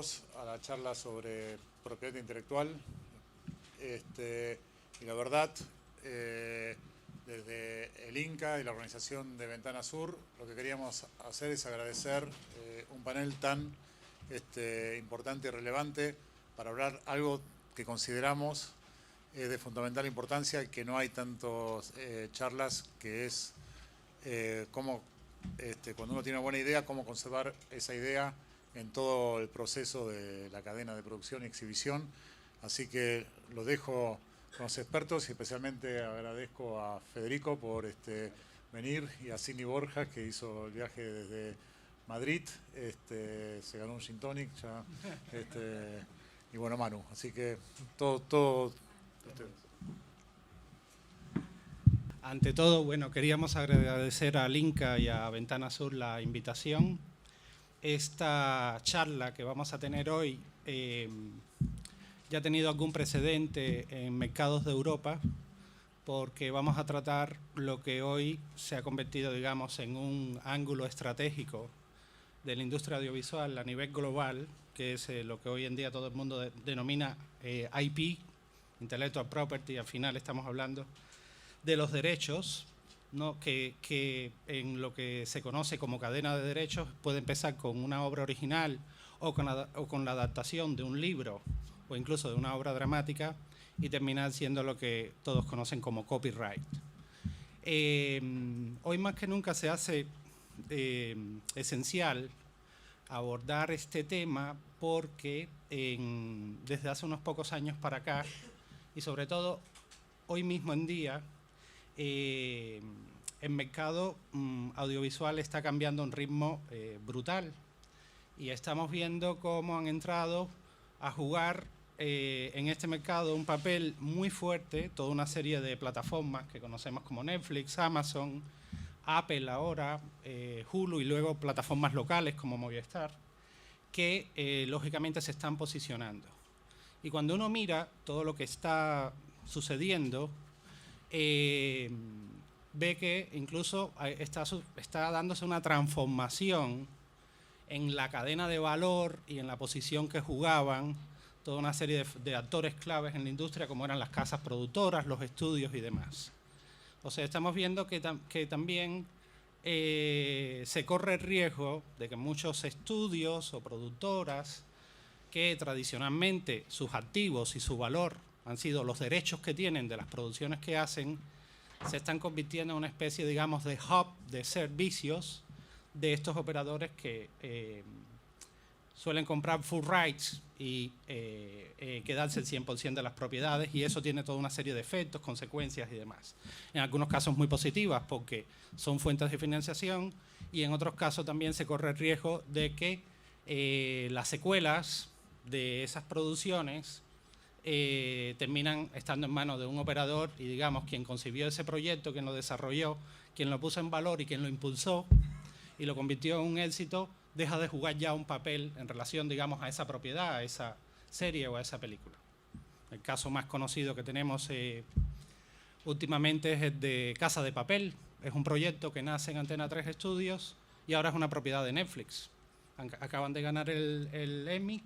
invitarlos a la charla sobre propiedad intelectual. Y la verdad, desde el INCA y la organización de Ventana Sur, lo que queríamos hacer es agradecer un panel tan importante y relevante para hablar algo que consideramos de fundamental importancia y que no hay tantas charlas, que es cómo, cuando uno tiene una buena idea, cómo conservar esa idea en todo el proceso de la cadena de producción y exhibición. Así que lo dejo con los expertos y especialmente agradezco a Federico por venir y a Sidney Borja, que hizo el viaje desde Madrid, se ganó un gin tonic ya, y bueno, Manu. Así que todo Ante todo, bueno, queríamos agradecer al INCA y a Ventana Sur la invitación. Esta charla que vamos a tener hoy ya ha tenido algún precedente en mercados de Europa, porque vamos a tratar lo que hoy se ha convertido, digamos, en un ángulo estratégico de la industria audiovisual a nivel global, que es lo que hoy en día todo el mundo denomina IP, Intellectual Property. Al final estamos hablando de los derechos, ¿no? que en lo que se conoce como cadena de derechos puede empezar con una obra original o con la adaptación de un libro o incluso de una obra dramática y terminar siendo lo que todos conocen como copyright. Hoy más que nunca se hace esencial abordar este tema porque desde hace unos pocos años para acá y sobre todo hoy mismo en día, el mercado audiovisual está cambiando a un ritmo brutal y estamos viendo cómo han entrado a jugar en este mercado un papel muy fuerte toda una serie de plataformas que conocemos como Netflix, Amazon, Apple ahora, Hulu y luego plataformas locales como Movistar, que lógicamente se están posicionando. Y cuando uno mira todo lo que está sucediendo, ve que incluso está dándose una transformación en la cadena de valor y en la posición que jugaban toda una serie de actores claves en la industria, como eran las casas productoras, los estudios y demás. O sea, estamos viendo que también se corre el riesgo de que muchos estudios o productoras que tradicionalmente sus activos y su valor han sido los derechos que tienen de las producciones que hacen, se están convirtiendo en una especie, digamos, de hub de servicios de estos operadores que suelen comprar full rights y quedarse el 100% de las propiedades, y eso tiene toda una serie de efectos, consecuencias y demás. En algunos casos muy positivas porque son fuentes de financiación y en otros casos también se corre el riesgo de que las secuelas de esas producciones terminan estando en manos de un operador y, digamos, quien concibió ese proyecto, quien lo desarrolló, quien lo puso en valor y quien lo impulsó y lo convirtió en un éxito, deja de jugar ya un papel en relación, digamos, a esa propiedad, a esa serie o a esa película. El caso más conocido que tenemos últimamente es el de Casa de Papel. Es un proyecto que nace en Antena 3 Studios y ahora es una propiedad de Netflix. Acaban de ganar el Emmy,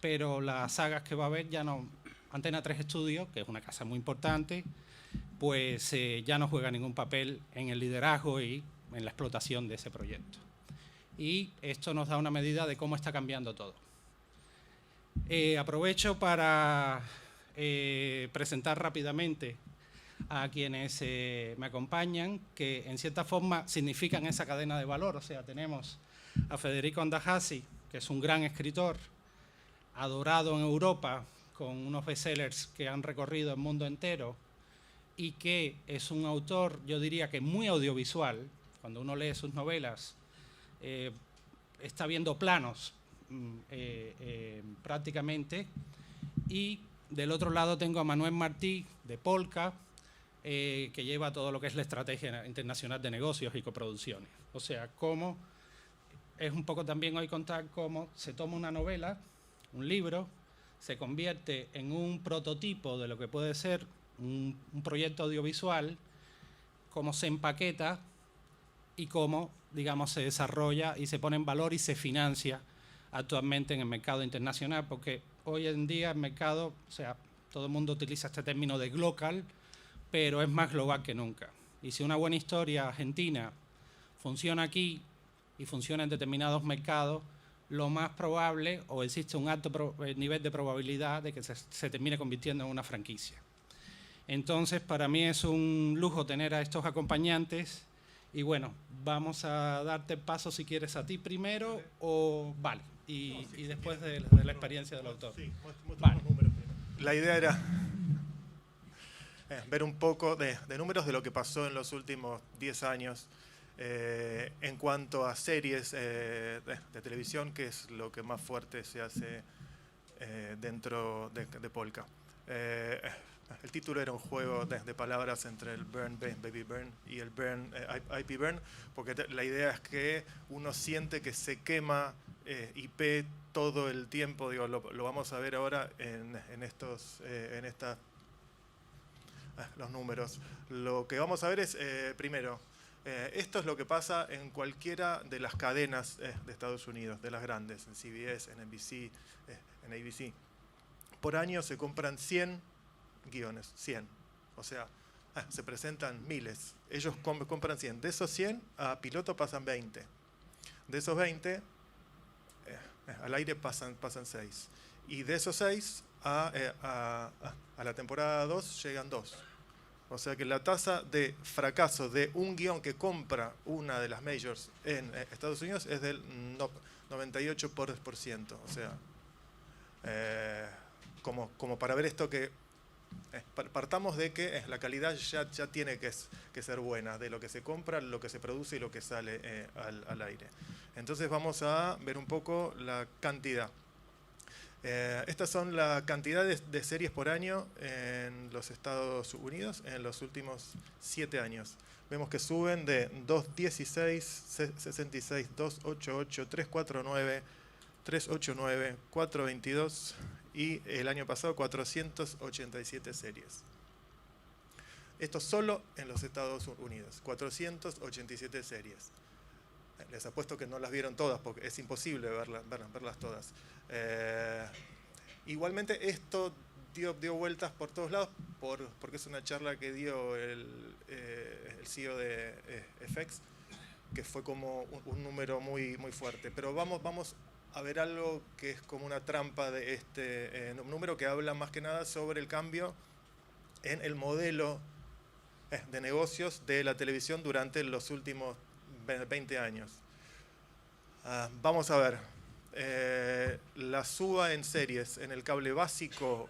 pero las sagas que va a haber ya no. Antena 3 Studios, que es una casa muy importante, pues ya no juega ningún papel en el liderazgo y en la explotación de ese proyecto. Y esto nos da una medida de cómo está cambiando todo. Aprovecho para presentar rápidamente a quienes me acompañan, que en cierta forma significan esa cadena de valor. O sea, tenemos a Federico Andajasi, que es un gran escritor, adorado en Europa, con unos bestsellers que han recorrido el mundo entero, y que es un autor, yo diría que muy audiovisual. Cuando uno lee sus novelas, está viendo planos prácticamente. Y del otro lado tengo a Manuel Martí, de Polka, que lleva todo lo que es la estrategia internacional de negocios y coproducciones. O sea, cómo es un poco también hoy contar cómo se toma una novela, un libro, se convierte en un prototipo de lo que puede ser un proyecto audiovisual, cómo se empaqueta y cómo, digamos, se desarrolla y se pone en valor y se financia actualmente en el mercado internacional, porque hoy en día el mercado, o sea, todo el mundo utiliza este término de global, pero es más global que nunca. Y si una buena historia argentina funciona aquí y funciona en determinados mercados, lo más probable, o existe un alto nivel de probabilidad de que se termine convirtiendo en una franquicia. Entonces, para mí es un lujo tener a estos acompañantes. Y bueno, vamos a darte el paso si quieres a ti primero o vale. Y después de la experiencia del autor. Sí, vale. Números primero. La idea era ver un poco de números de lo que pasó en los últimos 10 años en cuanto a series de televisión, que es lo que más fuerte se hace dentro de Polka. El título era un juego de palabras entre el Burn, Baby Burn y el Burn, IP Burn, porque la idea es que uno siente que se quema IP todo el tiempo. Digo, lo vamos a ver ahora en los números. Lo que vamos a ver es, primero, esto es lo que pasa en cualquiera de las cadenas de Estados Unidos, de las grandes, en CBS, en NBC, en ABC. Por año se compran 100 guiones, 100. O sea, se presentan miles. Ellos compran 100. De esos 100, a piloto pasan 20. De esos 20, al aire pasan 6. Y de esos 6, a la temporada 2 llegan 2. O sea que la tasa de fracaso de un guión que compra una de las majors en Estados Unidos es del 98%. O sea, como para ver esto que... partamos de que la calidad ya tiene que ser buena, de lo que se compra, lo que se produce y lo que sale al aire. Entonces vamos a ver un poco la cantidad. Estas son la cantidad de series por año en los Estados Unidos en los últimos 7 años. Vemos que suben de 216, 66, 288, 349, 389, 422 y el año pasado 487 series. Esto solo en los Estados Unidos, 487 series. Les apuesto que no las vieron todas porque es imposible verlas todas. Igualmente esto dio vueltas por todos lados porque es una charla que dio el CEO de FX, que fue como un número muy fuerte. Pero vamos a ver algo que es como una trampa de este número, que habla más que nada sobre el cambio en el modelo de negocios de la televisión durante los últimos 20 años. Vamos a ver. La suba en series en el cable básico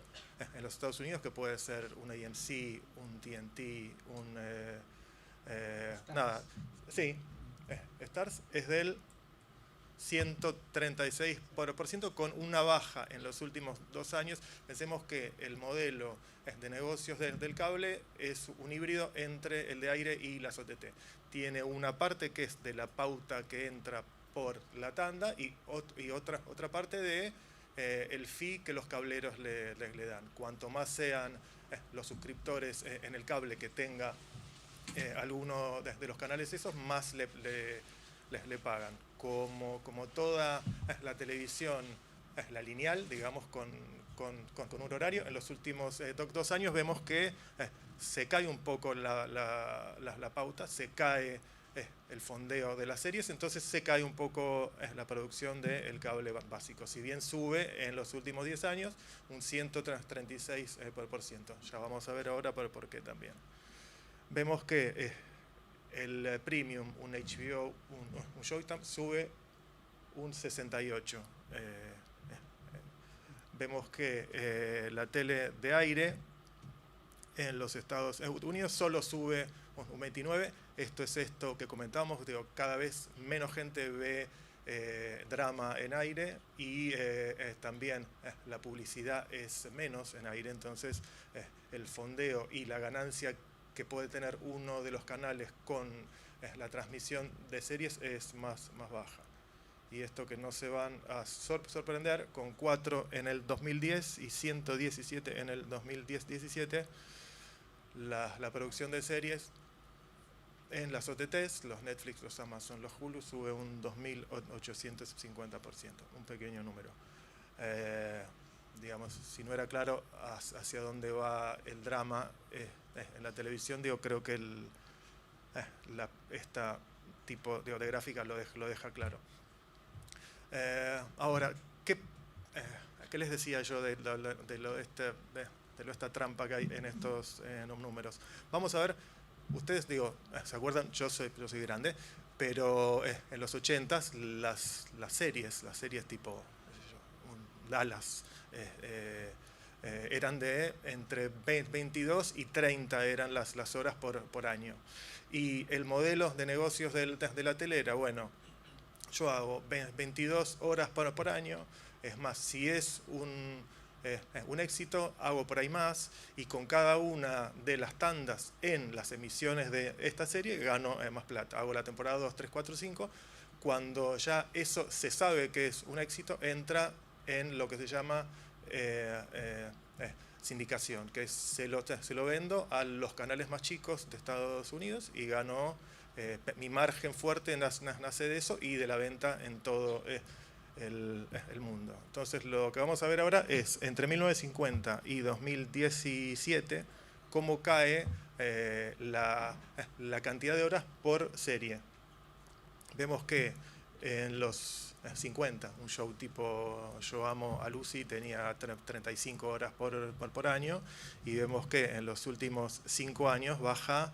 en los Estados Unidos, que puede ser un AMC, un TNT, Stars, es del 136% con una baja en los últimos 2 años. Pensemos que el modelo de negocios del cable es un híbrido entre el de aire y las OTT. Tiene una parte que es de la pauta que entra por la tanda y otra parte de el fee que los cableros le dan. Cuanto más sean los suscriptores en el cable que tenga alguno de los canales esos, más le pagan. Como toda la televisión, la lineal, digamos, con un horario, en los últimos 2 años vemos que se cae un poco la pauta, se cae el fondeo de las series, entonces se cae un poco la producción del cable básico. Si bien sube en los últimos 10 años un 136%. Ya vamos a ver ahora por qué también. Vemos que el premium, un HBO, un Showtime, sube un 68%. Vemos que la tele de aire en los Estados Unidos solo sube un 29%. Esto es esto que comentábamos, digo, cada vez menos gente ve drama en aire y también la publicidad es menos en aire, entonces el fondeo y la ganancia que puede tener uno de los canales con la transmisión de series es más baja. Y esto que no se van a sorprender, con 4 en el 2010 y 117 en el 2017, la producción de series en las OTTs, los Netflix, los Amazon, los Hulu, sube un 2.850%, un pequeño número. Digamos, si no era claro hacia dónde va el drama en la televisión, creo que esta tipo de gráfica lo deja claro. Ahora, ¿qué les decía yo de esta trampa que hay en estos números? Vamos a ver, ustedes, ¿se acuerdan? Yo soy grande, pero en los 80s las series tipo Dallas, eran de entre 22 y 30 eran las horas por año. Y el modelo de negocios de la tele era, bueno, yo hago 22 horas por año, es más, si es un éxito, hago por ahí más, y con cada una de las tandas en las emisiones de esta serie gano más plata. Hago la temporada 2, 3, 4, 5. Cuando ya eso se sabe que es un éxito, entra en lo que se llama sindicación, que se lo vendo a los canales más chicos de Estados Unidos y gano mi margen fuerte nace de eso y de la venta en todo el mundo. Entonces lo que vamos a ver ahora es entre 1950 y 2017 cómo cae la cantidad de horas por serie. Vemos que en los 50, un show tipo Yo amo a Lucy tenía 35 horas por año, y vemos que en los últimos 5 años baja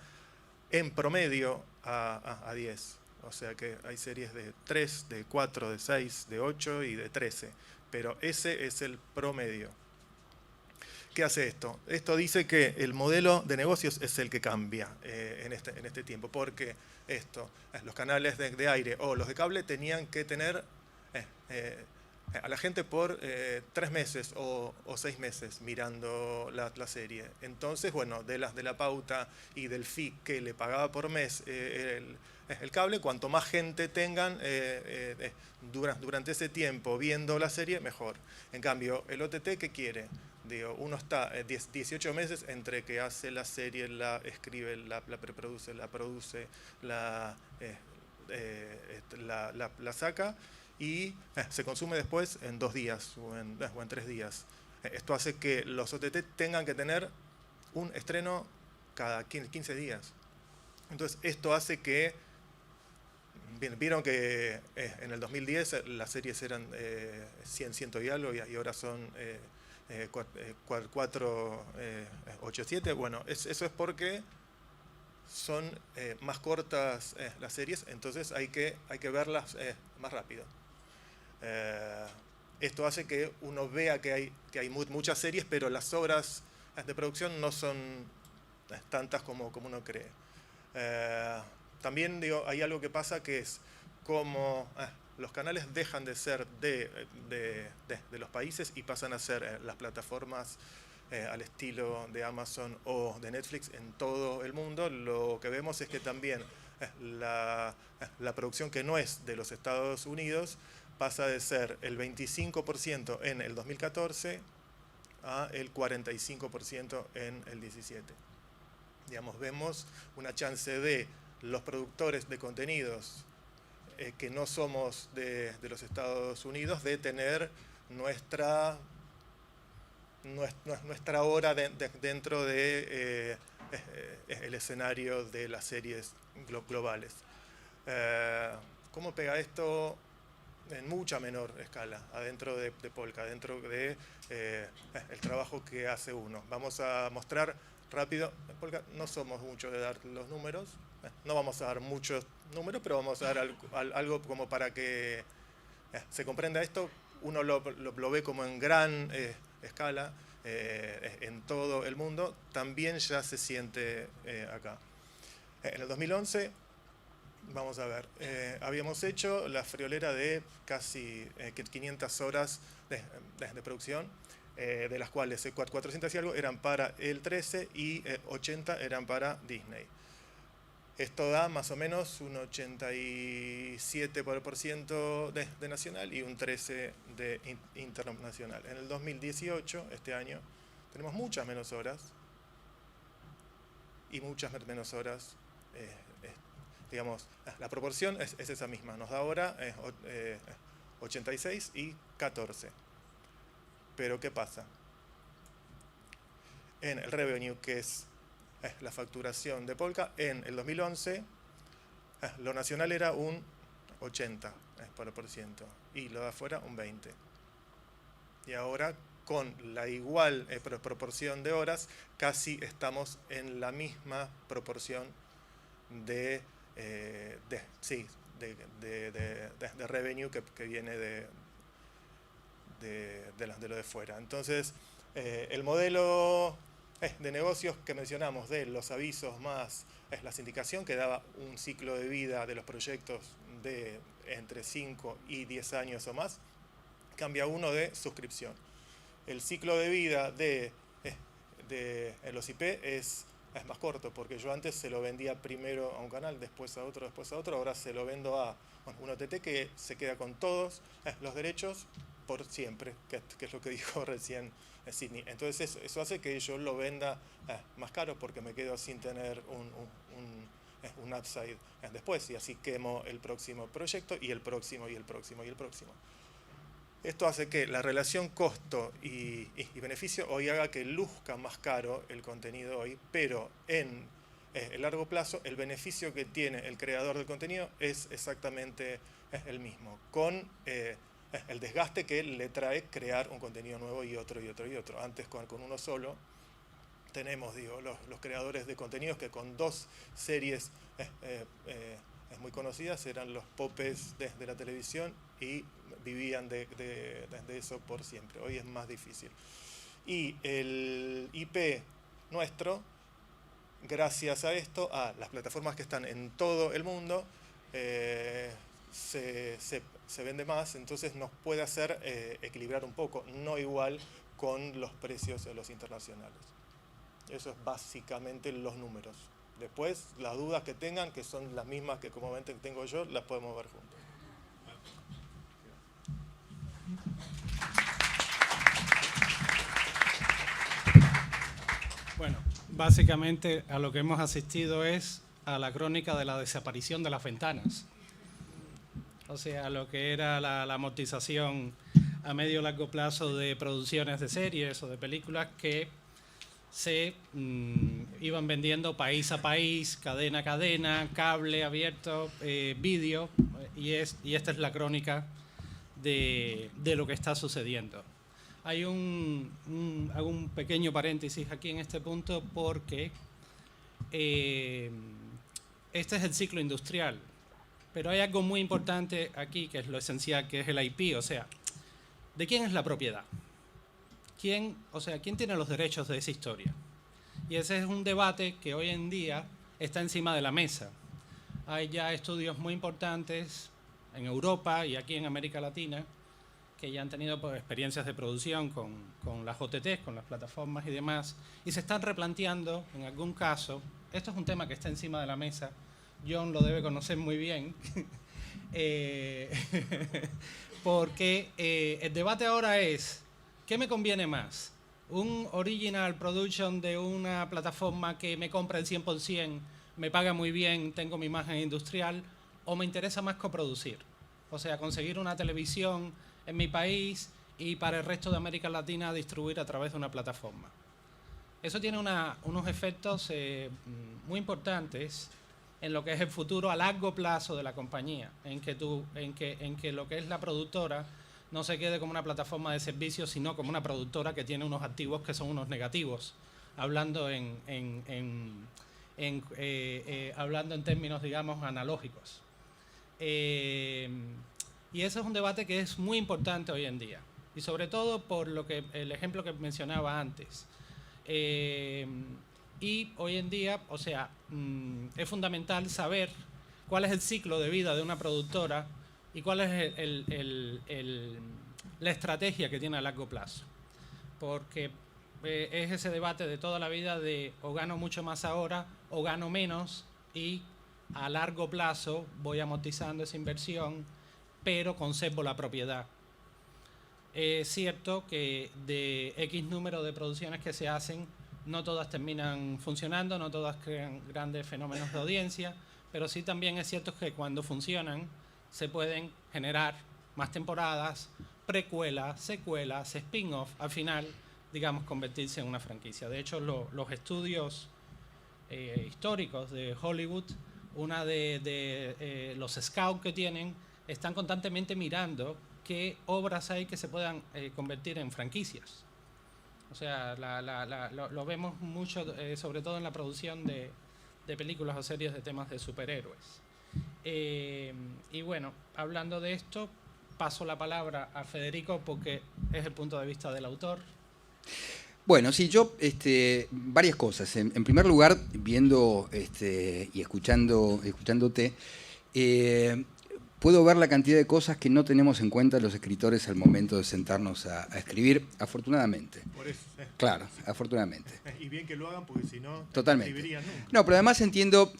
en promedio a 10. O sea que hay series de 3, de 4, de 6, de 8 y de 13. Pero ese es el promedio. ¿Qué hace esto? Esto dice que el modelo de negocios es el que cambia en este tiempo, porque los canales de aire o los de cable tenían que tener a la gente por 3 meses o 6 meses mirando la serie. Entonces, bueno, de la pauta y del fee que le pagaba por mes el cable, cuanto más gente tengan durante ese tiempo viendo la serie, mejor. En cambio, el OTT, ¿qué quiere? Uno está 18 meses entre que hace la serie, la escribe, la preproduce, la produce, la saca, y se consume después en 2 días o en 3 días. Esto hace que los OTT tengan que tener un estreno cada 15 días. Entonces esto hace que, vieron que en el 2010 las series eran 100 y algo, y ahora son 487. Bueno, eso es porque son más cortas las series, entonces hay que verlas más rápido. Esto hace que uno vea que hay muchas series, pero las horas de producción no son tantas como uno cree. También hay algo que pasa, que es como los canales dejan de ser de los países y pasan a ser las plataformas al estilo de Amazon o de Netflix en todo el mundo. Lo que vemos es que también la producción que no es de los Estados Unidos pasa de ser el 25% en el 2014 a el 45% en el 17. Digamos, vemos una chance de los productores de contenidos que no somos de los Estados Unidos de tener nuestra hora dentro de el escenario de las series globales. ¿Cómo pega esto en mucha menor escala adentro de Polka, dentro de el trabajo que hace uno? Vamos a mostrar rápido. En Polka no somos muchos de dar los números, no vamos a dar muchos números, pero vamos a dar algo como para que se comprenda esto. Uno lo ve como en gran escala en todo el mundo, también ya se siente acá. En el 2011, vamos a ver, habíamos hecho la friolera de casi 500 horas de producción, de las cuales 400 y algo eran para el 13 y 80 eran para Disney. Esto da más o menos un 87% de nacional y un 13% de internacional. En el 2018, este año, tenemos muchas menos horas y muchas menos horas digamos, la proporción es esa misma, nos da ahora 86 y 14. Pero ¿qué pasa? En el revenue, que es la facturación de Polka, en el 2011 lo nacional era un 80% y lo de afuera un 20%. Y ahora, con la igual proporción de horas, casi estamos en la misma proporción de revenue que viene de lo de fuera. Entonces, el modelo de negocios que mencionamos de los avisos más la sindicación, que daba un ciclo de vida de los proyectos de entre 5 y 10 años o más, cambia uno de suscripción. El ciclo de vida de los IP es más corto, porque yo antes se lo vendía primero a un canal, después a otro, ahora se lo vendo a un OTT que se queda con todos los derechos por siempre, que es lo que dijo recién Sidney. Entonces eso hace que yo lo venda más caro, porque me quedo sin tener un upside después, y así quemo el próximo proyecto y el próximo y el próximo y el próximo. Esto hace que la relación costo y beneficio hoy haga que luzca más caro el contenido hoy, pero en el largo plazo el beneficio que tiene el creador del contenido es exactamente el mismo, con el desgaste que le trae crear un contenido nuevo y otro y otro y otro. Antes con uno solo tenemos, los creadores de contenidos que con 2 series muy conocidas eran los popes de la televisión y vivían de eso por siempre. Hoy es más difícil. Y el IP nuestro, gracias a esto, a las plataformas que están en todo el mundo, se vende más, entonces nos puede hacer equilibrar un poco, no igual con los precios de los internacionales. Eso es básicamente los números. Después, las dudas que tengan, que son las mismas que comúnmente tengo yo, las podemos ver juntos. Bueno, básicamente a lo que hemos asistido es a la crónica de la desaparición de las ventanas. O sea, lo que era la amortización a medio y largo plazo de producciones de series o de películas que se iban vendiendo país a país, cadena a cadena, cable abierto, vídeo, y esta es la crónica de lo que está sucediendo. Hay hago un pequeño paréntesis aquí en este punto, porque este es el ciclo industrial, pero hay algo muy importante aquí que es lo esencial, que es el IP, o sea, ¿de quién es la propiedad? ¿Quién tiene los derechos de esa historia? Y ese es un debate que hoy en día está encima de la mesa. Hay ya estudios muy importantes en Europa y aquí en América Latina que ya han tenido experiencias de producción con las OTTs, con las plataformas y demás, y se están replanteando, en algún caso, esto es un tema que está encima de la mesa, John lo debe conocer muy bien, porque el debate ahora es, ¿qué me conviene más? ¿Un original production de una plataforma que me compra el 100%, me paga muy bien, tengo mi imagen industrial, o me interesa más coproducir? O sea, conseguir una televisión en mi país y para el resto de América Latina distribuir a través de una plataforma. Eso tiene unos efectos muy importantes en lo que es el futuro a largo plazo de la compañía, en que lo que es la productora no se quede como una plataforma de servicios, sino como una productora que tiene unos activos que son unos negativos, hablando hablando en términos, digamos, analógicos. Y ese es un debate que es muy importante hoy en día, y sobre todo por el ejemplo que mencionaba antes. Y hoy en día, o sea, es fundamental saber cuál es el ciclo de vida de una productora y cuál es la estrategia que tiene a largo plazo. Porque es ese debate de toda la vida de o gano mucho más ahora o gano menos, y a largo plazo voy amortizando esa inversión, pero conservo la propiedad. Es cierto que de X número de producciones que se hacen, no todas terminan funcionando, no todas crean grandes fenómenos de audiencia, pero sí también es cierto que cuando funcionan se pueden generar más temporadas, precuelas, secuelas, spin-off, al final, digamos, convertirse en una franquicia. De hecho, los estudios históricos de Hollywood, una de los scouts que tienen, están constantemente mirando qué obras hay que se puedan convertir en franquicias. O sea, lo vemos mucho, sobre todo en la producción de películas o series de temas de superhéroes. Y bueno, hablando de esto, paso la palabra a Federico porque es el punto de vista del autor. Bueno, sí, yo, varias cosas. En primer lugar, viendo y escuchándote, puedo ver la cantidad de cosas que no tenemos en cuenta los escritores al momento de sentarnos a escribir, afortunadamente. Por eso. Claro, afortunadamente. Y bien que lo hagan, porque si no, totalmente. No escribirían nunca. No, pero además entiendo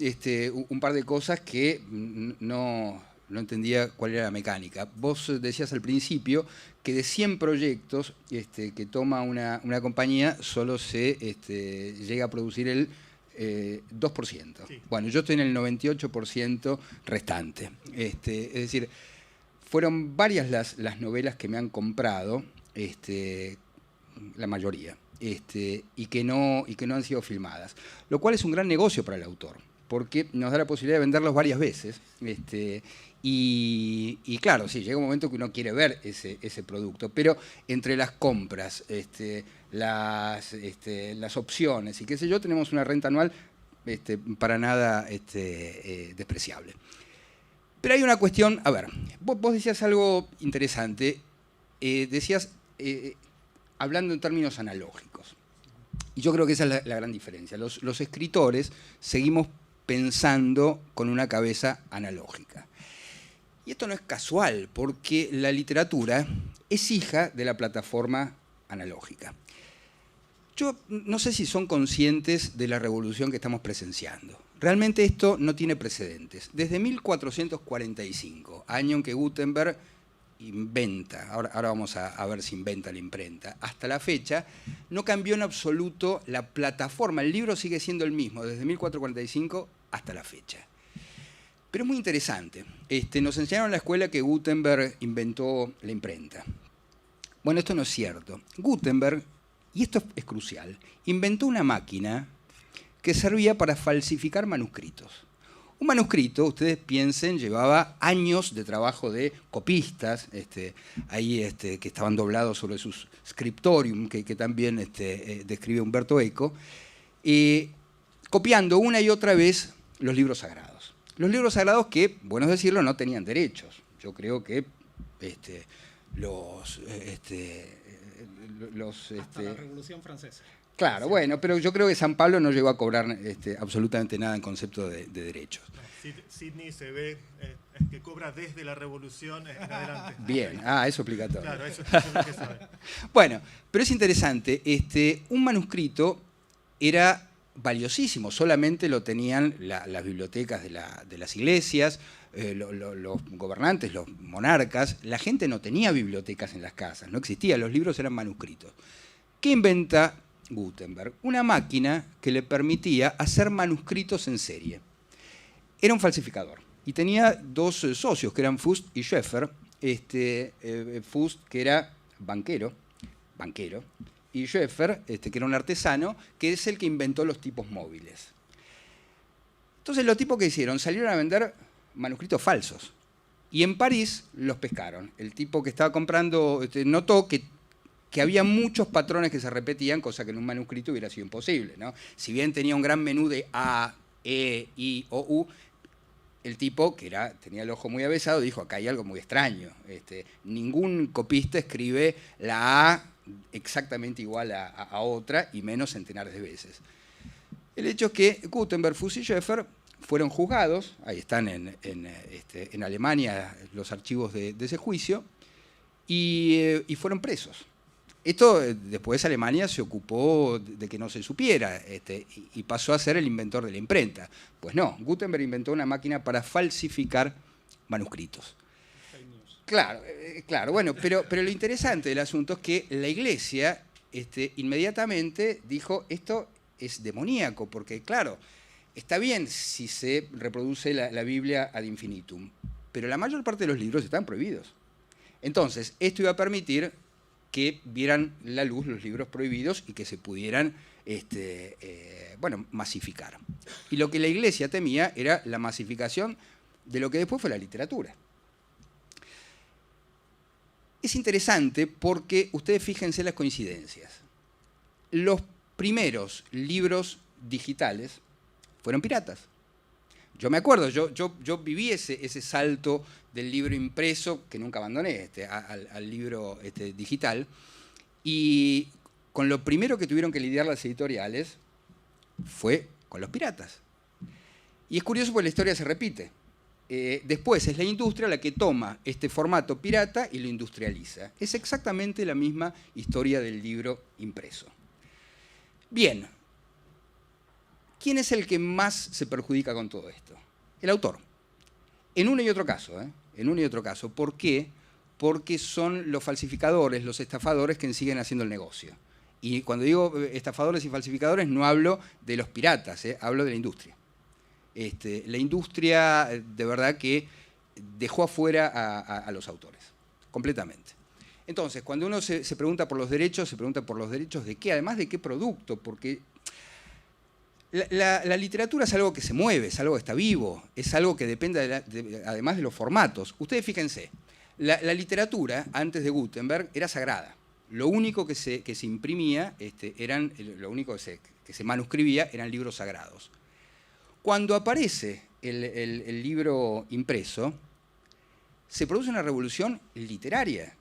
un par de cosas que no entendía cuál era la mecánica. Vos decías al principio que de 100 proyectos que toma una compañía, solo se llega a producir el 2%. Sí. Bueno, yo estoy en el 98% restante. Es decir, fueron varias las novelas que me han comprado, la mayoría, y que no han sido filmadas. Lo cual es un gran negocio para el autor, porque nos da la posibilidad de venderlos varias veces. Y claro, sí, llega un momento que uno quiere ver ese producto, pero entre las compras, las opciones y qué sé yo, tenemos una renta anual para nada despreciable. Pero hay una cuestión, a ver, vos decías algo interesante, decías, hablando en términos analógicos, y yo creo que esa es la gran diferencia. Los escritores seguimos pensando con una cabeza analógica. Y esto no es casual, porque la literatura es hija de la plataforma analógica. Yo no sé si son conscientes de la revolución que estamos presenciando. Realmente esto no tiene precedentes. Desde 1445, año en que Gutenberg inventa, ahora vamos a ver si inventa la imprenta, hasta la fecha, no cambió en absoluto la plataforma. El libro sigue siendo el mismo, desde 1445 hasta la fecha. Pero es muy interesante. Nos enseñaron en la escuela que Gutenberg inventó la imprenta. Bueno, esto no es cierto. Gutenberg, y esto es crucial, inventó una máquina que servía para falsificar manuscritos. Un manuscrito, ustedes piensen, llevaba años de trabajo de copistas, que estaban doblados sobre sus scriptorium, que también describe Umberto Eco, copiando una y otra vez los libros sagrados. Los libros sagrados que, bueno es decirlo, no tenían derechos. Yo creo que hasta la Revolución Francesa. Claro, bueno, pero yo creo que San Pablo no llegó a cobrar absolutamente nada en concepto de derechos. Sidney se ve que cobra desde la Revolución en adelante. Bien, eso explica todo. Claro, eso es lo que sabe. Bueno, pero es interesante, un manuscrito era valiosísimo, solamente lo tenían las bibliotecas de las iglesias, los gobernantes, los monarcas. La gente no tenía bibliotecas en las casas, no existía, los libros eran manuscritos. ¿Qué inventa Gutenberg? Una máquina que le permitía hacer manuscritos en serie. Era un falsificador y tenía dos socios que eran Fust y Schoeffer. Fust, que era banquero, y Schoeffer, que era un artesano, que es el que inventó los tipos móviles. Entonces los tipos que hicieron, salieron a vender manuscritos falsos. Y en París los pescaron. El tipo que estaba comprando notó que había muchos patrones que se repetían, cosa que en un manuscrito hubiera sido imposible, ¿no? Si bien tenía un gran menú de A, E, I o U, el tipo, que tenía el ojo muy avesado, dijo, acá hay algo muy extraño. Ningún copista escribe la A exactamente igual a otra, y menos centenares de veces. El hecho es que Gutenberg, Fuchs y Schoeffer fueron juzgados, ahí están en Alemania los archivos de ese juicio, y fueron presos. Esto, después Alemania se ocupó de que no se supiera, y pasó a ser el inventor de la imprenta. Pues no, Gutenberg inventó una máquina para falsificar manuscritos. Claro, bueno, pero lo interesante del asunto es que la Iglesia inmediatamente dijo, esto es demoníaco, porque claro, está bien si se reproduce la Biblia ad infinitum, pero la mayor parte de los libros están prohibidos. Entonces, esto iba a permitir que vieran la luz los libros prohibidos y que se pudieran masificar. Y lo que la Iglesia temía era la masificación de lo que después fue la literatura. Es interesante porque ustedes fíjense las coincidencias. Los primeros libros digitales fueron piratas. Yo me acuerdo, yo viví ese salto del libro impreso, que nunca abandoné, al libro digital, y con lo primero que tuvieron que lidiar las editoriales fue con los piratas. Y es curioso porque la historia se repite. Después es la industria la que toma este formato pirata y lo industrializa. Es exactamente la misma historia del libro impreso. Bien, ¿quién es el que más se perjudica con todo esto? El autor. En uno y otro caso, en uno y otro caso. ¿Por qué? Porque son los falsificadores, los estafadores que siguen haciendo el negocio. Y cuando digo estafadores y falsificadores no hablo de los piratas, hablo de la industria. La industria de verdad que dejó afuera a los autores, completamente. Entonces, cuando uno se pregunta por los derechos, se pregunta por los derechos de qué, además de qué producto, porque la literatura es algo que se mueve, es algo que está vivo, es algo que depende además de los formatos. Ustedes fíjense, la literatura antes de Gutenberg era sagrada. Lo único que se imprimía, lo único que se manuscribía eran libros sagrados. Cuando aparece el libro impreso, se produce una revolución literaria,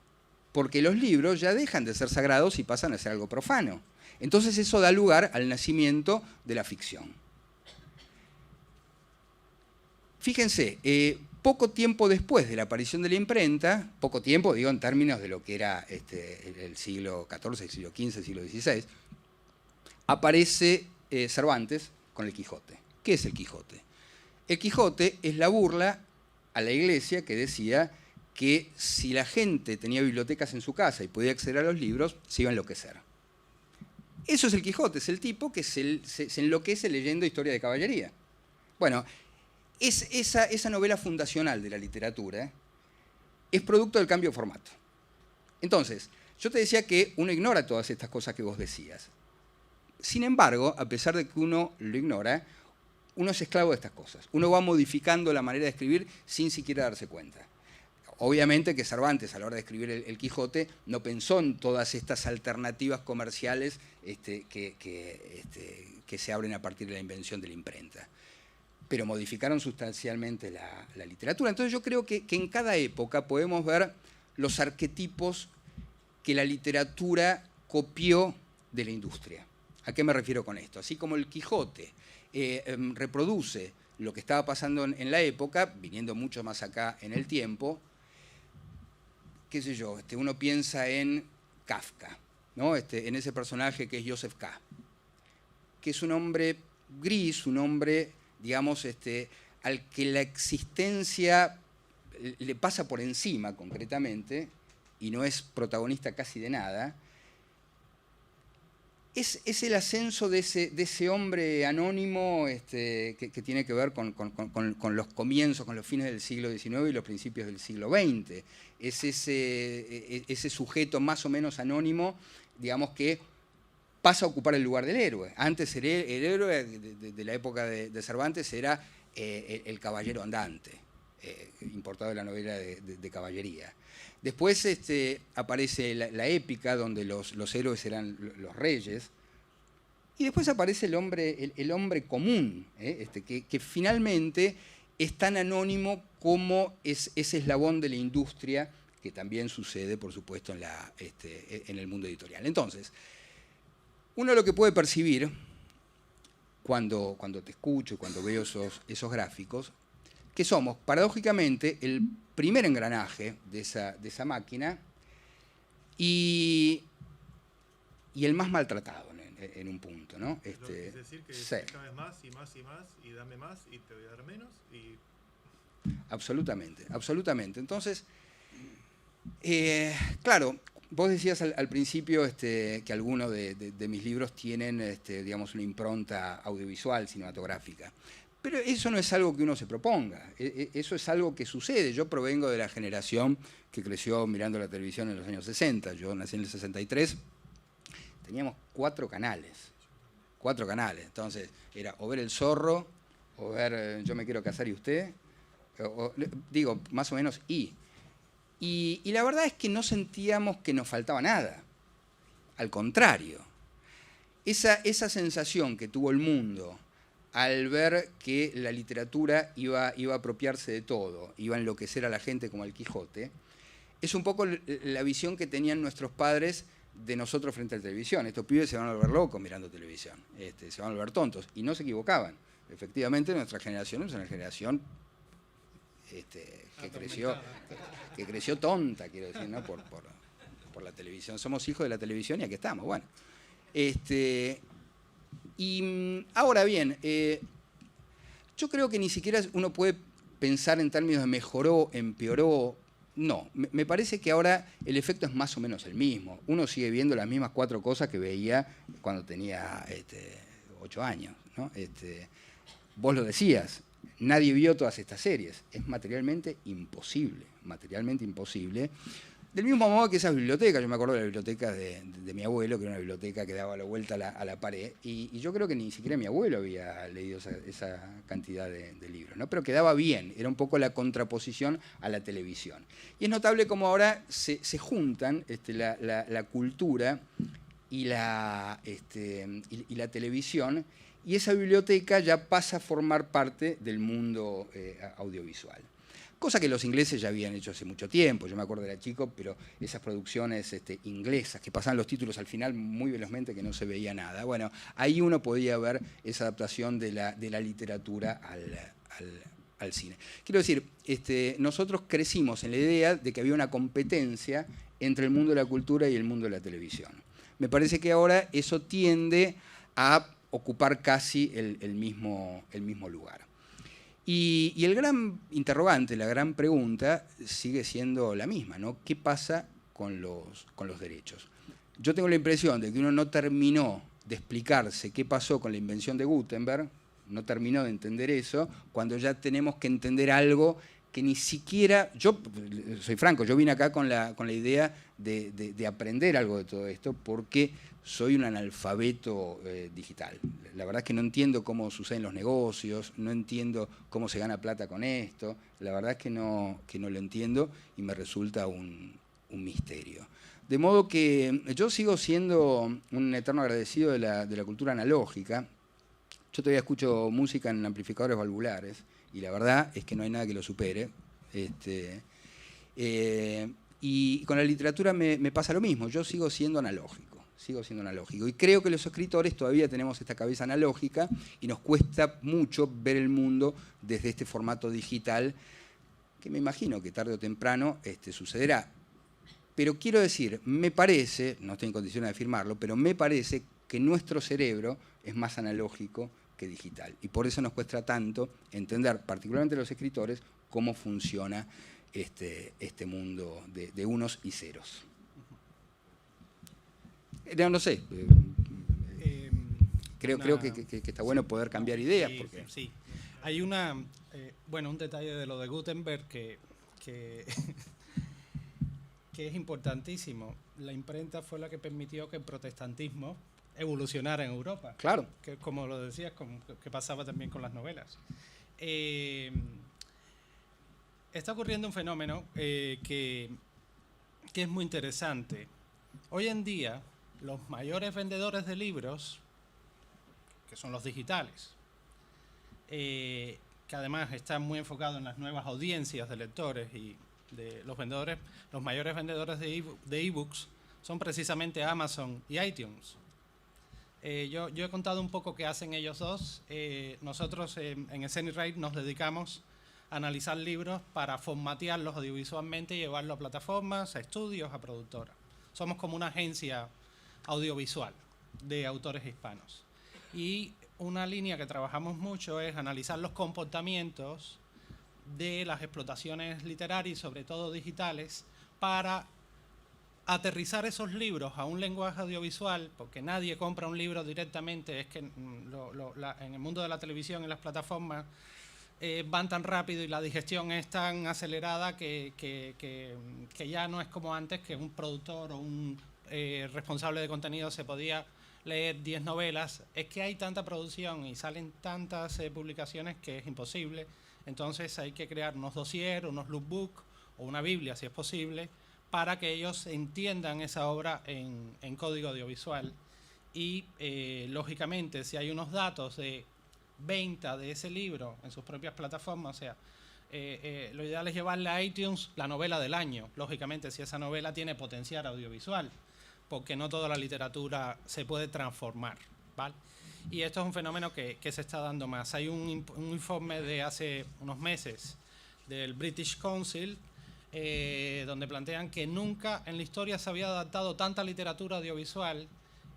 porque los libros ya dejan de ser sagrados y pasan a ser algo profano. Entonces eso da lugar al nacimiento de la ficción. Fíjense, poco tiempo después de la aparición de la imprenta, poco tiempo, digo en términos de lo que era el siglo XIV, el siglo XV, el siglo XVI, aparece Cervantes con el Quijote. ¿Qué es el Quijote? El Quijote es la burla a la Iglesia que decía que si la gente tenía bibliotecas en su casa y podía acceder a los libros, se iba a enloquecer. Eso es el Quijote, es el tipo que se enloquece leyendo historia de caballería. Bueno, esa novela fundacional de la literatura es producto del cambio de formato. Entonces, yo te decía que uno ignora todas estas cosas que vos decías. Sin embargo, a pesar de que uno lo ignora, uno es esclavo de estas cosas. Uno va modificando la manera de escribir sin siquiera darse cuenta. Obviamente que Cervantes, a la hora de escribir el Quijote, no pensó en todas estas alternativas comerciales que se abren a partir de la invención de la imprenta. Pero modificaron sustancialmente la literatura. Entonces yo creo que en cada época podemos ver los arquetipos que la literatura copió de la industria. ¿A qué me refiero con esto? Así como el Quijote reproduce lo que estaba pasando en la época, viniendo mucho más acá en el tiempo, qué sé yo, uno piensa en Kafka, ¿no? En ese personaje que es Joseph K., que es un hombre gris, un hombre, digamos, al que la existencia le pasa por encima concretamente y no es protagonista casi de nada. Es el ascenso de ese hombre anónimo que tiene que ver con los comienzos, con los fines del siglo XIX y los principios del siglo XX. Es ese sujeto más o menos anónimo, digamos, que pasa a ocupar el lugar del héroe. Antes el héroe de la época de Cervantes era el caballero andante, importado de la novela de caballería. Después aparece la épica, donde los héroes eran los reyes, y después aparece el hombre común, que finalmente es tan anónimo como ese eslabón de la industria, que también sucede, por supuesto, en el mundo editorial. Entonces, uno lo que puede percibir cuando te escucho, cuando veo esos gráficos, que somos, paradójicamente, el primer engranaje de esa máquina y el más maltratado en un punto, ¿no? Es decir, que sí. cada vez más y más y más, y dame más y te voy a dar menos. Absolutamente, absolutamente. Entonces, claro, vos decías al principio que algunos de mis libros tienen, digamos, una impronta audiovisual, cinematográfica. Pero eso no es algo que uno se proponga, eso es algo que sucede. Yo provengo de la generación que creció mirando la televisión en los años 60, yo nací en el 63, teníamos 4 canales, entonces era o ver El Zorro, o ver Yo me quiero casar y usted, digo, más o menos, y la verdad es que no sentíamos que nos faltaba nada, al contrario. Esa sensación que tuvo el mundo al ver que la literatura iba a apropiarse de todo, iba a enloquecer a la gente como el Quijote, es un poco la visión que tenían nuestros padres de nosotros frente a la televisión. Estos pibes se van a volver locos mirando televisión, se van a volver tontos, y no se equivocaban. Efectivamente, nuestra generación es una generación que creció tonta, quiero decir, ¿no? por la televisión. Somos hijos de la televisión y aquí estamos. Bueno, y ahora bien, yo creo que ni siquiera uno puede pensar en términos de mejoró, empeoró. No, me parece que ahora el efecto es más o menos el mismo. Uno sigue viendo las mismas 4 cosas que veía cuando tenía 8 años, ¿no? Vos lo decías, nadie vio todas estas series. Es materialmente imposible, materialmente imposible. Del mismo modo que esas bibliotecas, yo me acuerdo de la biblioteca de mi abuelo, que era una biblioteca que daba la vuelta a la pared, y yo creo que ni siquiera mi abuelo había leído esa cantidad de libros, ¿no? Pero quedaba bien, era un poco la contraposición a la televisión. Y es notable cómo ahora se juntan la cultura y la televisión, y esa biblioteca ya pasa a formar parte del mundo audiovisual. Cosa que los ingleses ya habían hecho hace mucho tiempo. Yo me acuerdo, era chico, pero esas producciones inglesas que pasaban los títulos al final muy velozmente, que no se veía nada. Bueno, ahí uno podía ver esa adaptación de la literatura al cine. Quiero decir, nosotros crecimos en la idea de que había una competencia entre el mundo de la cultura y el mundo de la televisión. Me parece que ahora eso tiende a ocupar casi el mismo lugar. Y el gran interrogante, la gran pregunta sigue siendo la misma, ¿no? ¿Qué pasa con los derechos? Yo tengo la impresión de que uno no terminó de explicarse qué pasó con la invención de Gutenberg, no terminó de entender eso, cuando ya tenemos que entender algo que ni siquiera... Yo soy franco, yo vine acá con la idea de aprender algo de todo esto, porque soy un analfabeto digital. La verdad es que no entiendo cómo suceden los negocios, no entiendo cómo se gana plata con esto, la verdad es que no lo entiendo y me resulta un misterio. De modo que yo sigo siendo un eterno agradecido de la cultura analógica. Yo todavía escucho música en amplificadores valvulares y la verdad es que no hay nada que lo supere. Y con la literatura me pasa lo mismo, yo sigo siendo analógico. Y creo que los escritores todavía tenemos esta cabeza analógica y nos cuesta mucho ver el mundo desde este formato digital, que me imagino que tarde o temprano sucederá. Pero quiero decir, me parece, no estoy en condiciones de afirmarlo, pero me parece que nuestro cerebro es más analógico que digital. Y por eso nos cuesta tanto entender, particularmente los escritores, cómo funciona este mundo de unos y ceros. No sé. Creo que está bueno poder cambiar ideas. Sí, porque... sí. Hay un detalle de lo de Gutenberg que es importantísimo. La imprenta fue la que permitió que el protestantismo evolucionara en Europa. Claro. Que, como lo decías, que pasaba también con las novelas. Está ocurriendo un fenómeno que es muy interesante. Hoy en día, los mayores vendedores de libros, que son los digitales, que además están muy enfocados en las nuevas audiencias de lectores y de los vendedores, los mayores vendedores de ebooks son precisamente Amazon y iTunes. Yo he contado un poco qué hacen ellos dos. Nosotros en Scenic nos dedicamos a analizar libros para formatearlos audiovisualmente y llevarlos a plataformas, a estudios, a productoras. Somos como una agencia audiovisual de autores hispanos. Y una línea que trabajamos mucho es analizar los comportamientos de las explotaciones literarias y sobre todo digitales para aterrizar esos libros a un lenguaje audiovisual, porque nadie compra un libro directamente, es que en el mundo de la televisión y las plataformas van tan rápido y la digestión es tan acelerada que ya no es como antes, que un productor o un responsable de contenido se podía leer 10 novelas. Es que hay tanta producción y salen tantas publicaciones que es imposible. Entonces hay que crear unos dossiers, unos lookbooks o una Biblia, si es posible, para que ellos entiendan esa obra en código audiovisual. Y, lógicamente, si hay unos datos de venta de ese libro en sus propias plataformas, o sea, lo ideal es llevarle a iTunes la novela del año, lógicamente, si esa novela tiene potencial audiovisual, porque no toda la literatura se puede transformar, ¿vale? Y esto es un fenómeno que se está dando más. Hay un informe de hace unos meses del British Council, donde plantean que nunca en la historia se había adaptado tanta literatura audiovisual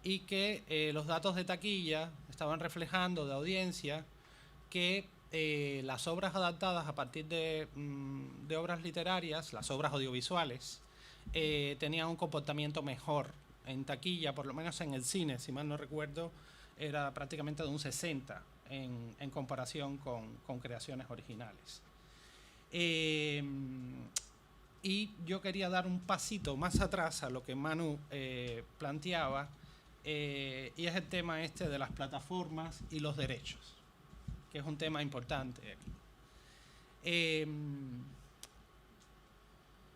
y que los datos de taquilla estaban reflejando de audiencia que las obras adaptadas a partir de obras literarias, las obras audiovisuales, tenían un comportamiento mejor en taquilla, por lo menos en el cine, si mal no recuerdo, era prácticamente de un 60 en comparación con creaciones originales. Y yo quería dar un pasito más atrás a lo que Manu planteaba, y es el tema este de las plataformas y los derechos, que es un tema importante.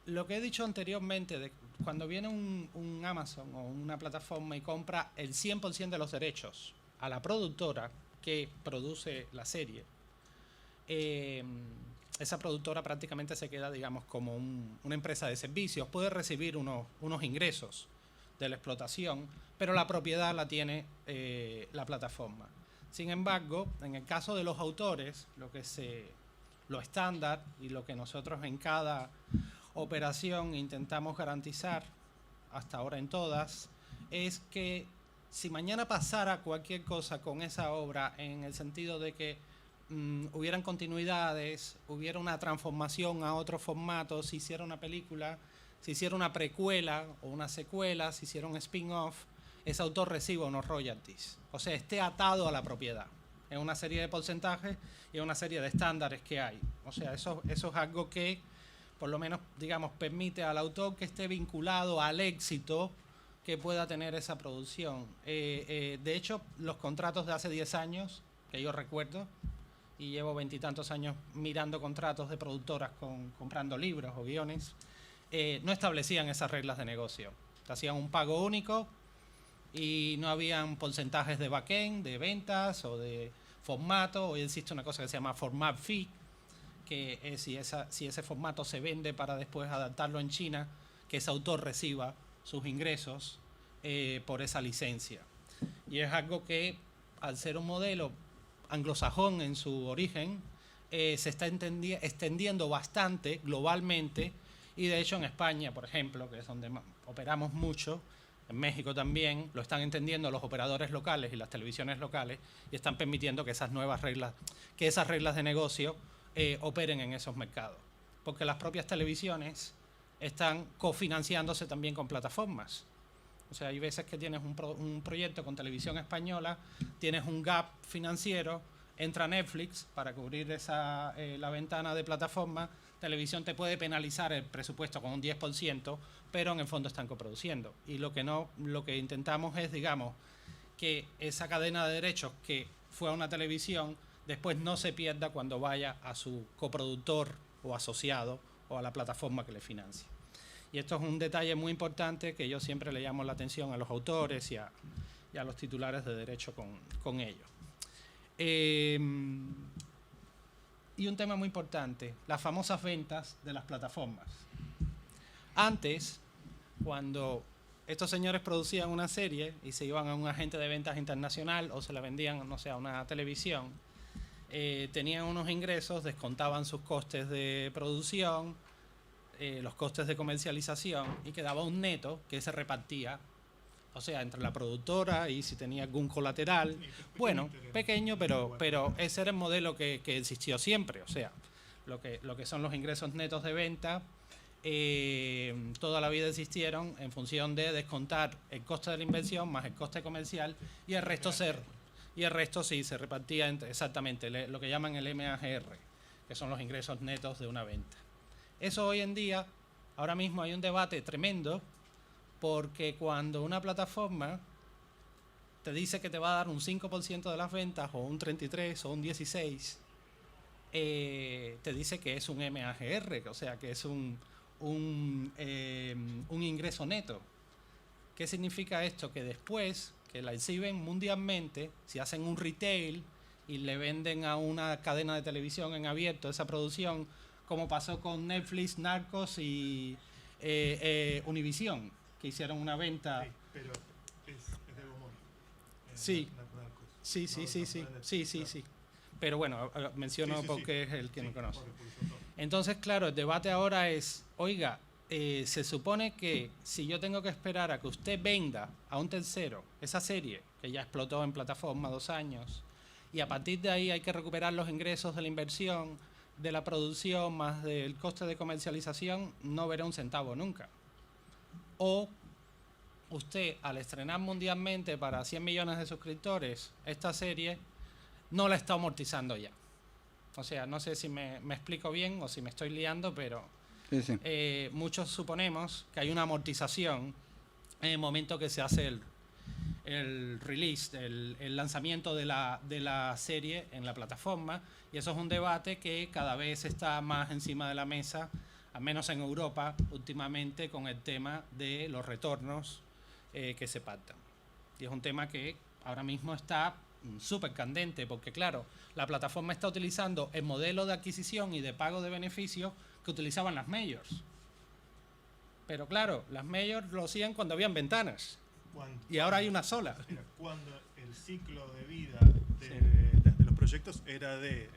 Lo que he dicho anteriormente, cuando viene un Amazon o una plataforma y compra el 100% de los derechos a la productora que produce la serie, esa productora prácticamente se queda, digamos, como una empresa de servicios. Puede recibir unos ingresos de la explotación, pero la propiedad la tiene la plataforma. Sin embargo, en el caso de los autores, lo estándar y lo que nosotros en cada operación intentamos garantizar, hasta ahora en todas, es que si mañana pasara cualquier cosa con esa obra, en el sentido de que hubieran continuidades, hubiera una transformación a otro formato, si hiciera una película, si hiciera una precuela o una secuela, si hiciera un spin-off, ese autor reciba unos royalties. O sea, esté atado a la propiedad. Es una serie de porcentajes y una serie de estándares que hay. O sea, eso es algo que, por lo menos, digamos, permite al autor que esté vinculado al éxito que pueda tener esa producción. De hecho, los contratos de hace 10 años, que yo recuerdo, y llevo 20 y tantos años mirando contratos de productoras comprando libros o guiones, no establecían esas reglas de negocio. Te hacían un pago único y no habían porcentajes de backend, de ventas o de formato. Hoy existe una cosa que se llama format fee, que es si ese formato se vende para después adaptarlo en China, que ese autor reciba sus ingresos por esa licencia. Y es algo que, al ser un modelo anglosajón en su origen, se está extendiendo bastante globalmente, y de hecho en España, por ejemplo, que es donde operamos mucho, en México también, lo están entendiendo los operadores locales y las televisiones locales, y están permitiendo que esas nuevas reglas, que esas reglas de negocio operen en esos mercados. Porque las propias televisiones están cofinanciándose también con plataformas. O sea, hay veces que tienes un proyecto con televisión española, tienes un gap financiero, entra Netflix para cubrir la ventana de plataforma, televisión te puede penalizar el presupuesto con un 10%, pero en el fondo están coproduciendo. Y lo que intentamos es, digamos, que esa cadena de derechos que fue a una televisión, después no se pierda cuando vaya a su coproductor o asociado o a la plataforma que le financia. Y esto es un detalle muy importante que yo siempre le llamo la atención a los autores y a los titulares de derecho con ello. Y un tema muy importante, las famosas ventas de las plataformas. Antes, cuando estos señores producían una serie y se iban a un agente de ventas internacional o se la vendían, no sé, a una televisión, tenían unos ingresos, descontaban sus costes de producción, los costes de comercialización, y quedaba un neto que se repartía, o sea, entre la productora y si tenía algún colateral. Bueno, pequeño, pero ese era el modelo que existió siempre. O sea, lo que son los ingresos netos de venta toda la vida existieron en función de descontar el coste de la inversión más el coste comercial y el resto sí se repartía exactamente lo que llaman el MAGR, que son los ingresos netos de una venta. Eso hoy en día, ahora mismo hay un debate tremendo, porque cuando una plataforma te dice que te va a dar un 5% de las ventas, o un 33% o un 16%, te dice que es un MAGR, o sea, que es un ingreso neto. ¿Qué significa esto? Que después que la exhiben mundialmente, si hacen un retail y le venden a una cadena de televisión en abierto esa producción, como pasó con Netflix, Narcos y Univision, que hicieron una venta. Sí, pero es de humor. Sí. Narcos. Sí. Pero bueno, menciono porque es el que no conoce. Porque Entonces, claro, el debate ahora es, oiga, se supone que si yo tengo que esperar a que usted venda a un tercero esa serie, que ya explotó en plataforma 2 años, y a partir de ahí hay que recuperar los ingresos de la inversión, de la producción, más del coste de comercialización, no verá un centavo nunca. O usted, al estrenar mundialmente para 100 millones de suscriptores esta serie, no la está amortizando ya. O sea, no sé si me explico bien o si me estoy liando, pero Sí. muchos suponemos que hay una amortización en el momento que se hace el release, el lanzamiento de la serie en la plataforma, y eso es un debate que cada vez está más encima de la mesa, al menos en Europa últimamente, con el tema de los retornos que se pactan. Y es un tema que ahora mismo está súper candente, porque claro, la plataforma está utilizando el modelo de adquisición y de pago de beneficios que utilizaban las majors. Pero claro, las majors lo hacían cuando habían ventanas. Y ahora hay una sola. Mira, cuando el ciclo de vida de los proyectos era de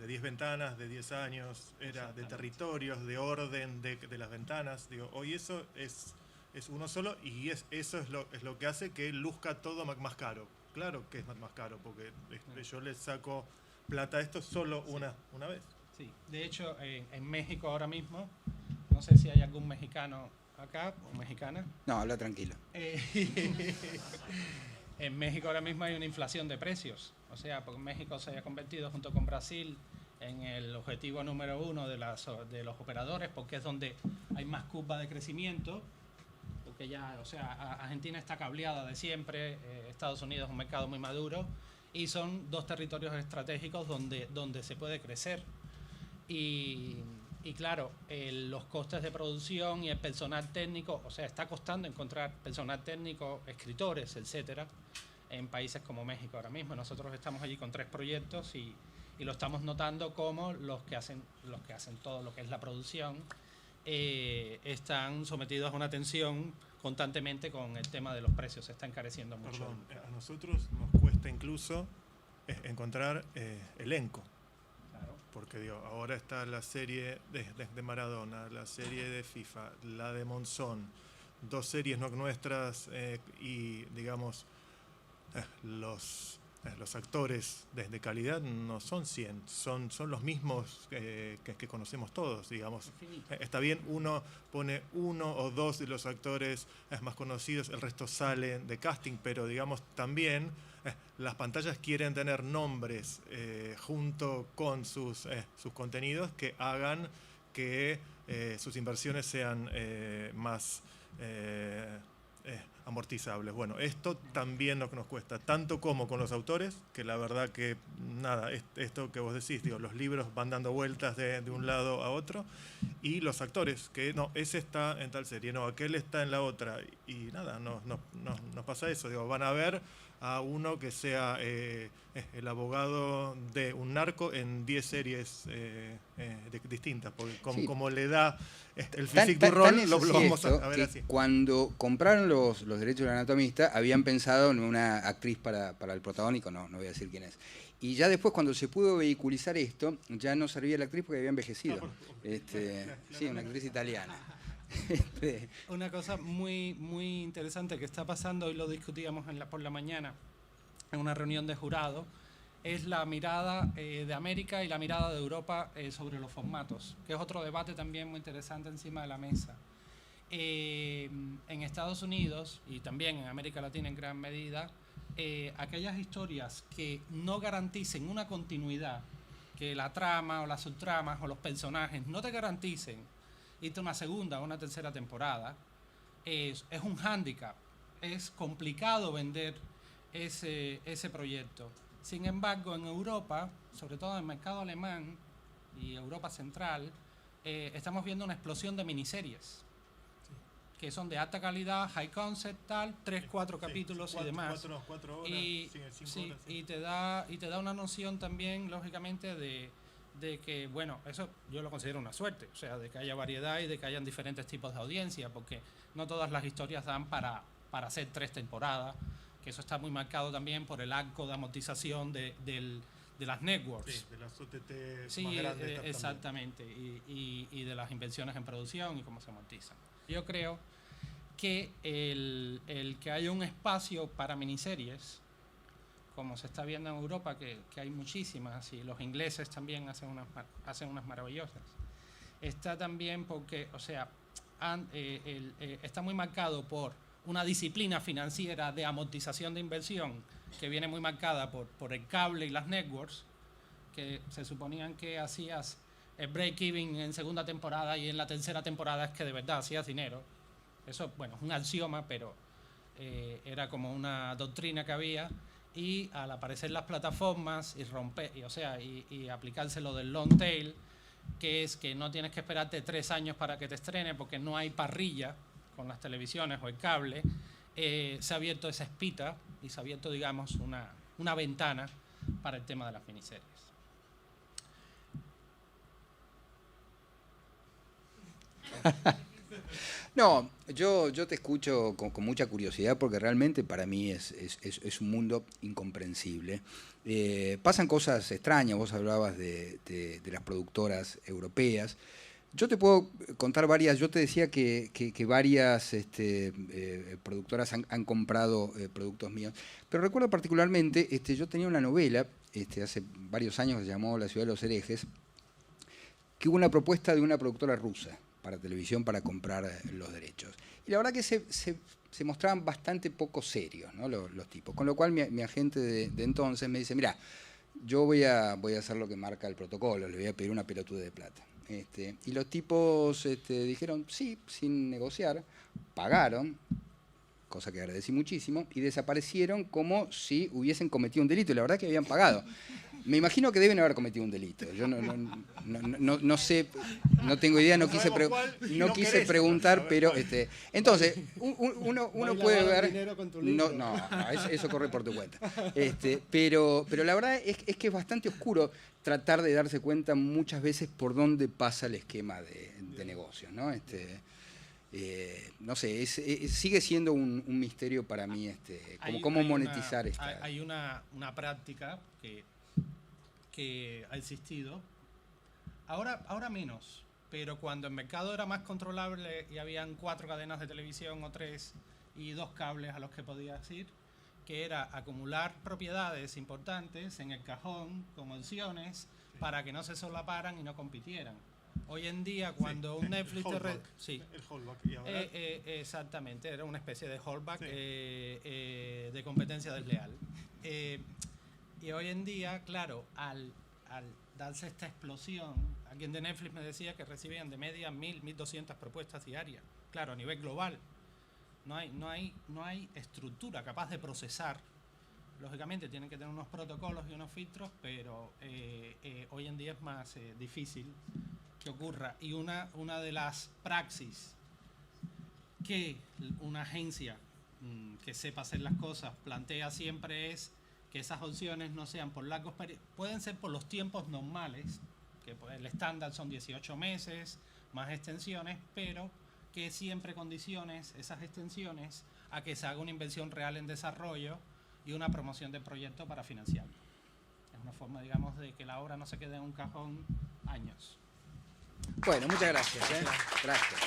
10 ventanas, de 10 años, era de territorios, de orden de las ventanas. Digo, hoy eso es uno solo, y eso es lo que hace que luzca todo más caro. Claro que es más caro, porque yo le saco plata a esto solo una vez. Sí, de hecho, en México ahora mismo, no sé si hay algún mexicano acá o mexicana. No, habla tranquilo. En México ahora mismo hay una inflación de precios. O sea, porque México se ha convertido junto con Brasil en el objetivo número 1 de los operadores, porque es donde hay más curva de crecimiento. Porque ya, o sea, Argentina está cableada de siempre, Estados Unidos es un mercado muy maduro, y son 2 territorios estratégicos donde se puede crecer. Y claro, los costes de producción y el personal técnico, o sea, está costando encontrar personal técnico, escritores, etcétera, en países como México ahora mismo. Nosotros estamos allí con 3 proyectos y lo estamos notando como los que hacen todo lo que es la producción están sometidos a una tensión constantemente con el tema de los precios, se está encareciendo mucho. Perdón, a nosotros nos cuesta incluso encontrar elenco. Porque digo, ahora está la serie de Maradona, la serie de FIFA, la de Monzón, 2 series no nuestras, y digamos los actores de calidad no son 100, son los mismos que conocemos todos, digamos. Está bien, uno pone 1 o 2 de los actores más conocidos, el resto sale de casting, pero digamos también las pantallas quieren tener nombres junto con sus contenidos que hagan que sus inversiones sean más amortizables. Bueno, esto también nos cuesta, tanto como con los autores, que la verdad que nada, esto que vos decís, digo, los libros van dando vueltas de un lado a otro, y los actores, que no, ese está en tal serie, no, aquel está en la otra, y nada, nos pasa eso, digo, van a ver a uno que sea el abogado de un narco en 10 series distintas, porque como le da el physique du rol, lo vamos a ver así. Cuando compraron los derechos del Anatomista, habían pensado en una actriz para el protagónico, no voy a decir quién es. Y ya después, cuando se pudo vehiculizar esto, ya no servía la actriz porque había envejecido. Sí, una actriz italiana. Una cosa muy, muy interesante que está pasando, hoy lo discutíamos por la mañana en una reunión de jurado, es la mirada de América y la mirada de Europa sobre los formatos, que es otro debate también muy interesante encima de la mesa. En Estados Unidos y también en América Latina en gran medida, aquellas historias que no garanticen una continuidad, que la trama o las subtramas o los personajes no te garanticen irte una segunda o una tercera temporada, es un hándicap, es complicado vender ese proyecto. Sin embargo, en Europa, sobre todo en el mercado alemán y Europa Central, estamos viendo una explosión de miniseries que son de alta calidad, high concept, tal, 3-4 capítulos y demás. 4 horas, y, 5 horas. y te da una noción también, lógicamente, de que, bueno, eso yo lo considero una suerte, o sea, de que haya variedad y de que hayan diferentes tipos de audiencia, porque no todas las historias dan para hacer 3 temporadas, que eso está muy marcado también por el arco de amortización de las networks. Sí, de las OTT sí, más grandes. exactamente, y de las inversiones en producción y cómo se amortizan. Yo creo que el que haya un espacio para miniseries, como se está viendo en Europa, que hay muchísimas, y los ingleses también hacen unas maravillosas, está también porque, o sea, está muy marcado por una disciplina financiera de amortización de inversión que viene muy marcada por el cable y las networks, que se suponían que hacías el break-even en segunda temporada y en la tercera temporada es que de verdad hacías dinero. Eso, bueno, es un axioma, pero era como una doctrina que había, y al aparecer las plataformas y romper, y aplicarse lo del long tail, que es que no tienes que esperarte 3 años para que te estrene porque no hay parrilla con las televisiones o el cable, se ha abierto esa espita y se ha abierto, digamos, una ventana para el tema de las miniseries. No, yo te escucho con mucha curiosidad porque realmente para mí es un mundo incomprensible. Pasan cosas extrañas, vos hablabas de las productoras europeas. Yo te puedo contar varias, yo te decía que varias productoras han comprado productos míos, pero recuerdo particularmente, yo tenía una novela hace varios años que se llamó La ciudad de los herejes, que hubo una propuesta de una productora rusa para televisión para comprar los derechos. Y la verdad que se mostraban bastante poco serios, ¿no? los tipos, con lo cual mi agente de entonces me dice, mira, yo voy a hacer lo que marca el protocolo, le voy a pedir una pelotuda de plata. Y los tipos dijeron sí, sin negociar, pagaron, cosa que agradecí muchísimo, y desaparecieron como si hubiesen cometido un delito, y la verdad que habían pagado. Me imagino que deben haber cometido un delito. Yo no sé, no tengo idea, no quise preguntar, pero entonces uno puede ver. No, eso corre por tu cuenta. Pero la verdad es que es bastante oscuro tratar de darse cuenta muchas veces por dónde pasa el esquema de negocios, ¿no? No sé, sigue siendo un misterio para mí cómo monetizar esto. Hay una práctica que ha existido, ahora menos, pero cuando el mercado era más controlable y habían 4 cadenas de televisión o 3 y 2 cables a los que podías ir, que era acumular propiedades importantes en el cajón con opciones para que no se solaparan y no compitieran. Hoy en día, cuando un Netflix... El holdback. ¿Y ahora? Exactamente, era una especie de holdback, de competencia desleal. Y hoy en día, claro, al darse esta explosión, alguien de Netflix me decía que recibían de media 1.000, 1.200 propuestas diarias. Claro, a nivel global. No hay estructura capaz de procesar. Lógicamente tienen que tener unos protocolos y unos filtros, pero hoy en día es más difícil que ocurra. Y una de las praxis que una agencia que sepa hacer las cosas plantea siempre es que esas opciones no sean por largos periodos, pueden ser por los tiempos normales, que el estándar son 18 meses, más extensiones, pero que siempre condiciones esas extensiones a que se haga una inversión real en desarrollo y una promoción del proyecto para financiarlo. Es una forma, digamos, de que la obra no se quede en un cajón años. Bueno, muchas gracias. Gracias.